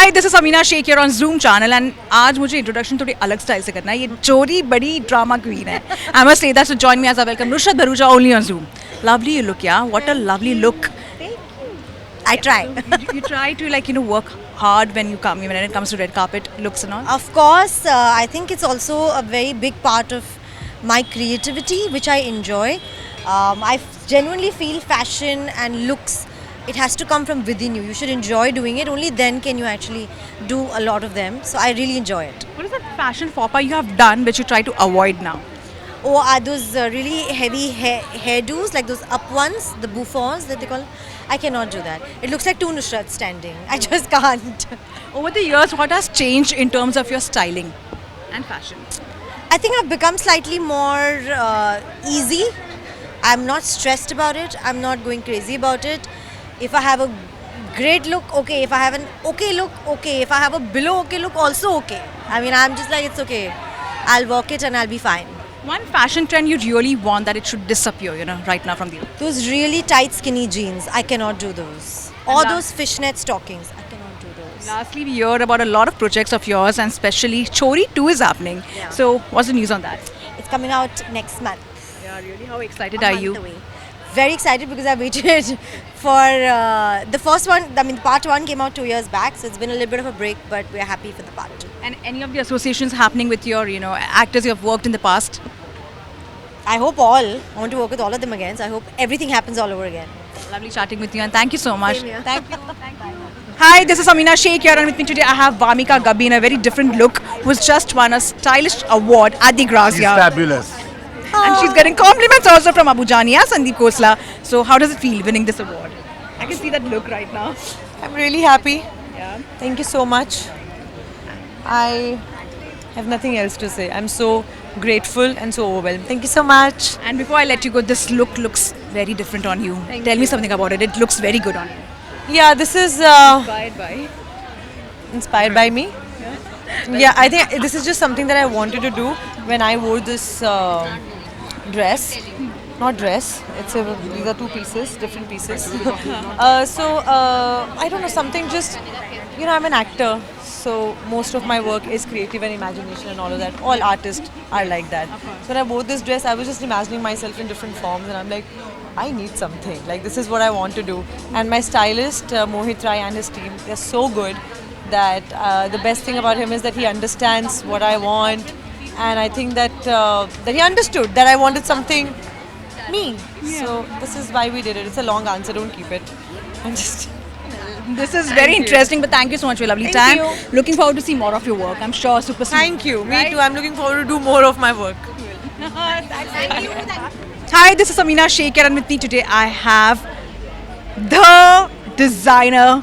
Hi, this is Amina Sheikh here on Zoom channel and आज मुझे introduction थोड़ी अलग style से करना है. ये चोरी बड़ी drama queen है. I must say that. So join me as I welcome Nusrat Bharucha only on Zoom. Lovely you look, yeah. What a lovely look. I try. You try to work hard when it comes to red carpet looks and all. Of course, I think it's also a very big part of my creativity, which I enjoy. I genuinely feel fashion and looks, it has to come from within you. You should enjoy doing it. Only then can you actually do a lot of them. So I really enjoy it. What is that fashion faux pas you have done which you try to avoid now? Oh, are those really heavy hairdos, like those up ones, the bouffants that they call? I cannot do that. It looks like two Nusrats standing. I just can't. Over the years, what has changed in terms of your styling and fashion? I think I've become slightly more easy. I'm not stressed about it. I'm not going crazy about it. If I have a great look, okay. If I have an okay look, okay. If I have a below okay look, also okay. I mean, I'm just like, it's okay. I'll work it and I'll be fine. One fashion trend you really want that it should disappear, right now from the earth. Those really tight skinny jeans, I cannot do those. Or those fishnet stockings, I cannot do those. Lastly, we hear about a lot of projects of yours and especially Chori 2 is happening. Yeah. So, what's the news on that? It's coming out next month. Yeah, really? How excited A are month you? away. Very excited because I waited for the first one. I mean, part one came out 2 years back, so it's been a little bit of a break, but we're happy for the part two. And any of the associations happening with your, actors you have worked in the past? I hope all. I want to work with all of them again, so I hope everything happens all over again. Lovely chatting with you and thank you so much. Same here. Thank you. Hi, this is Amina Sheikh here and with me today I have Vamika Gabbi in a very different look who's just won a stylish award at the She's Grazia. fabulous. And she's getting compliments also from Abu Jania, Sandeep Khosla. So how does it feel winning this award? I can see that look right now. I'm really happy. Yeah. Thank you so much. I have nothing else to say. I'm so grateful and so overwhelmed. Thank you so much. And before I let you go, this look looks very different on you. Tell me something about it. It looks very good on you. Yeah, this is Inspired by? inspired by me. Yeah, I think this is just something that I wanted to do when I wore this dress. Not dress. These are two pieces, different pieces. I don't know, something just, I'm an actor. So most of my work is creative and imagination and all of that. All artists are like that. So when I wore this dress, I was just imagining myself in different forms and I'm like, I need something. Like, this is what I want to do. And my stylist, Mohit Rai and his team, they're so good that the best thing about him is that he understands what I want. And I think that he understood that I wanted something me. So this is why we did it. It's a long answer, don't keep it. This is very interesting, but thank you so much for your lovely Thank time. you. Looking forward to see more of your work. I'm sure super soon. Thank you. Me too. I'm looking forward to do more of my work. Hi, this is Amina Sheikh and with me today I have the designer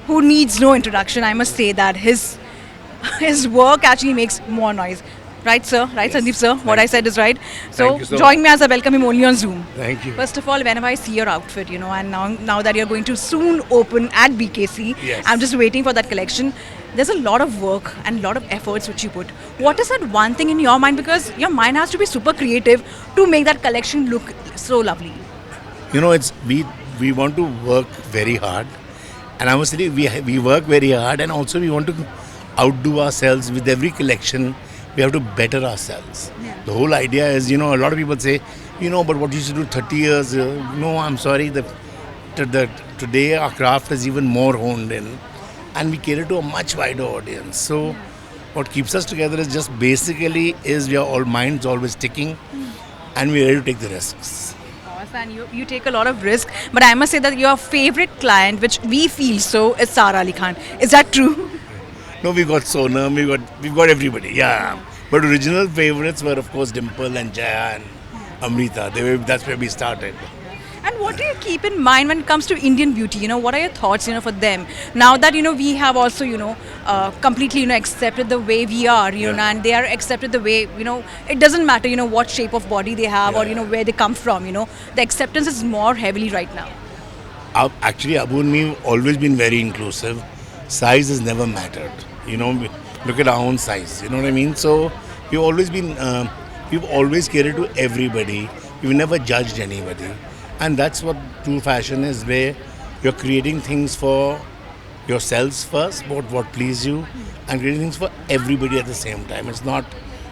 who needs no introduction. I must say that his work actually makes more noise. Right, sir? Right, Sandeep, sir? What I said is right. So, Thank you so join me as I welcome him only on Zoom. Thank you. First of all, whenever I see your outfit, and now that you're going to soon open at BKC, Yes. I'm just waiting for that collection. There's a lot of work and a lot of efforts which you put. What is that one thing in your mind? Because your mind has to be super creative to make that collection look so lovely. It's we want to work very hard, and I must say we work very hard, and also we want to outdo ourselves with every collection. We have to better ourselves. Yeah. The whole idea is, a lot of people say, but what you should do 30 years. No, I'm sorry. Today our craft is even more honed in, and we cater to a much wider audience. So, what keeps us together is just basically we are all minds always ticking, and we're ready to take the risks. Of course, and you take a lot of risk. But I must say that your favorite client, which we feel so, is Sara Ali Khan. Is that true? No, we got Sonam, we've got everybody, yeah. But original favorites were of course Dimple and Jaya and Amrita. That's where we started. And what do you keep in mind when it comes to Indian beauty? What are your thoughts, for them? Now that, we have also, completely, accepted the way we are, and they are accepted the way, it doesn't matter, what shape of body they have or, where they come from, the acceptance is more heavily right now. Actually, Abu and me have always been very inclusive. Size has never mattered. Look at our own size. You know what I mean? So we've always catered to everybody. We've never judged anybody. And that's what true fashion is, where you're creating things for yourselves first, about what please you, and creating things for everybody at the same time. It's not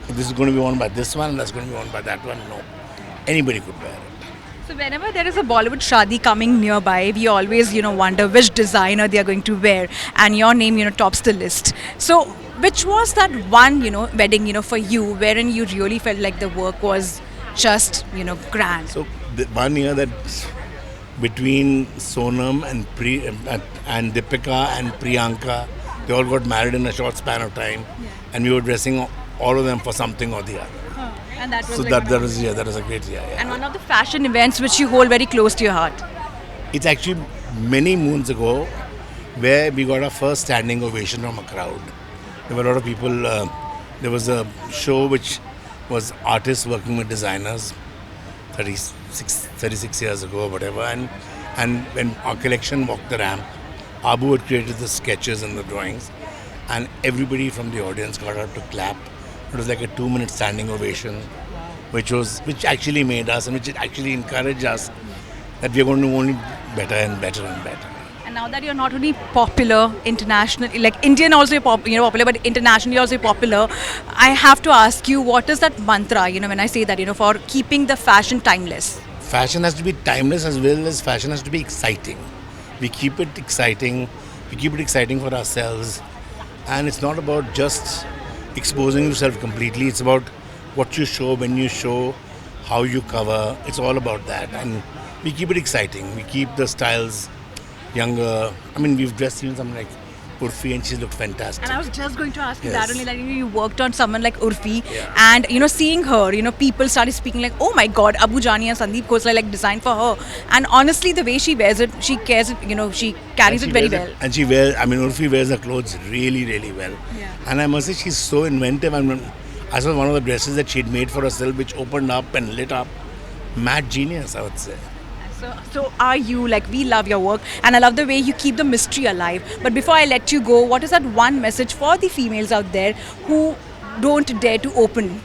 this is going to be worn by this one and that's going to be worn by that one. No, anybody could wear it. So whenever there is a Bollywood shadi coming nearby, we always, wonder which designer they are going to wear, and your name, tops the list. So which was that one, wedding, for you, wherein you really felt like the work was just, grand? So the 1 year that between Sonam and and Deepika and Priyanka, they all got married in a short span of time, and we were dressing all of them for something or the other. And that was So like that was a great year. Yeah. and one of the fashion events which you hold very close to your heart. It's actually many moons ago where we got our first standing ovation from a crowd. There were a lot of people. There was a show which was artists working with designers 36 years ago or whatever. And when our collection walked the ramp, Abu had created the sketches and the drawings, and everybody from the audience got up to clap. It was like a 2-minute standing ovation, which actually made us and which actually encouraged us that we are going to only better and better and better. And now that you're not only popular internationally, like Indian also you're popular, but internationally also you're popular, I have to ask you, what is that mantra, when I say that, for keeping the fashion timeless? Fashion has to be timeless as well as fashion has to be exciting. We keep it exciting. We keep it exciting for ourselves. And it's not about just exposing yourself completely. It's about what you show, when you show, how you cover. It's all about that. And we keep it exciting. We keep the styles younger. I mean, we've dressed even something like Urfi and she's looked fantastic. And I was just going to ask you Yes. that only, like you worked on someone like Urfi, Yeah. and seeing her, people started speaking like, oh my God, Abu Jani and Sandeep Khosla like designed for her. And honestly, the way she wears it, she cares it, she carries it very well. And Urfi wears her clothes really, really well. Yeah. And I must say, she's so inventive. I saw one of the dresses that she'd made for herself, which opened up and lit up. Mad genius, I would say. So are you, like, we love your work, and I love the way you keep the mystery alive. But before I let you go, what is that one message for the females out there who don't dare to open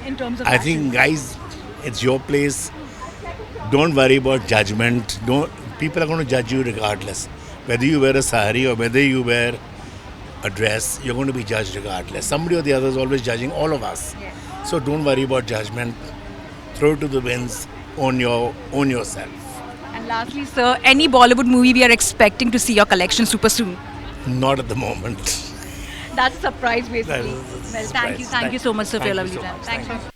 in terms of I fashion? think, guys, it's your place. Don't worry about judgment. People are going to judge you regardless. Whether you wear a sari or whether you wear a dress, you're going to be judged regardless. Somebody or the other is always judging all of us. Yes. So don't worry about judgment. Throw it to the winds. Own yourself. And lastly, sir, any Bollywood movie we are expecting to see your collection super soon? Not at the moment. That's a surprise, basically. That is a Well, surprise. thank you so much, sir, for your Thank you lovely so time. much. Thank Thank you.